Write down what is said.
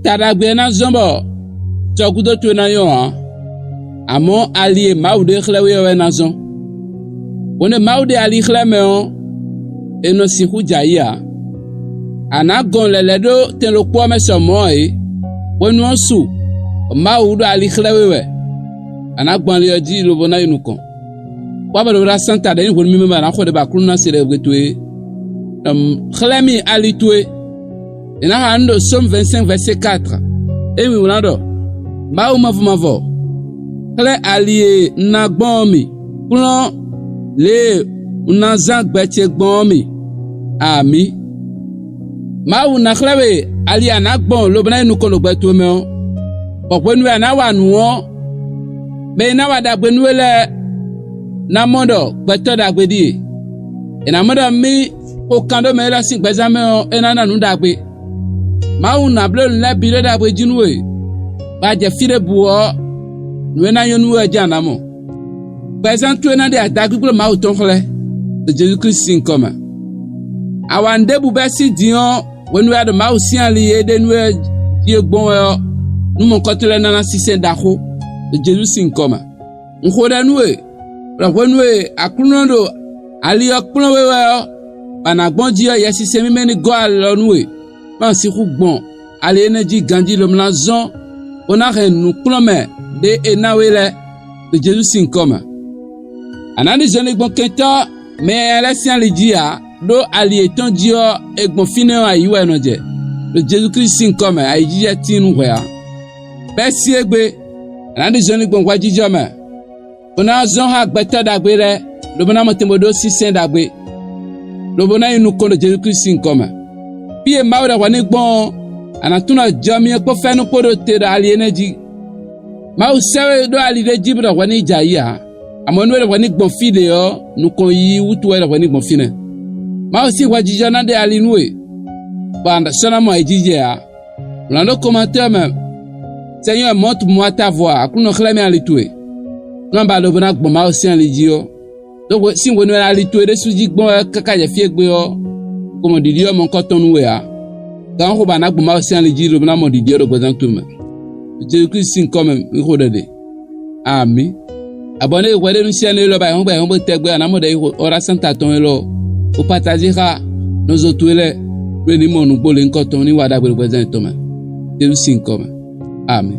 Tadagbe na zombo chokudo tu na yo amo ali maude khlewe na zon one maude ali khleme on eno siku jaya ana gon leledo ten lo kwa me somoy wonu osu maude ali khlewe ana gban le di lo bona inukon kwa ba do santa de wonu mi ma na khode ba kruna sere gbetuwe khlemi ali tuwe ina hando Somme 25 verset 4 et oui on ba ou mavo kle alie na gbonmi plan le una zang beche gbonmi ami ma ou na klewe alie na gbon lo bana nu ko lo gbeto me o popo nu na wa nu o be na wa da gbe nu le na mondo gbeto da gbedi ina mondo mi o kando me la sin gbezame o ena na nu da gbe ma ou na blo le bi le da gbe jinwe ba je fire buo nuena yonu ejana mo présent tu na de adaguglo ma utonhle de Jésus Christ sin comme awande bu besi dion wonu ya de ma usi ali de nu die gbon yo nu mon kotele na sisen dako de Jésus sin comme nkoda nuwe la wonu akunondo ali okpon wewe bana gbon ji ya sisen mi meni go alo nuwe ma si ku gbon ali energy gandi lo mlazon on a nous plomé de enawele de Jésus sin comme anani jeune bon kenta mais la sien le dia do ali eton dio egbon fine ayiwe no je de Jésus Christ sin comme ayi je tinu hwa besi egbe anani jeune bon waji jome on a zon ha gbeta dagbe re lo bona motemodo 600 dagbe lo bona inu ko de Jésus Christ sin comme pie mawra wani gbon anatuna jami ko fenu podo te da ali energy ma o sewe do ali de jibra wani jaya amonu we wani gbon fide yo nu ko yi wutu we wani gbon fine ma o si wajija na de ali nuwe banda sona mo ejije ya lando commentaire même Seigneur montre-moi ta voix akuno kleme ali tuwe non ba lo bana gbon ma o si ali jio donc si woni ali tuwe de suji gbon kaka je fie gbe yo comme dit yo mon coton nuwe ya quand on va n'agbo ma sian le jiro na mo di diero gozan tuma Jésus Christ sin comme ko de ami abonné wele nu sian le ba on tegbe na mo de ora santa ton lo o partager ha nos autres le ni mo nu bole nko ton ni wada gbe gozan tuma Jésus sin comme ami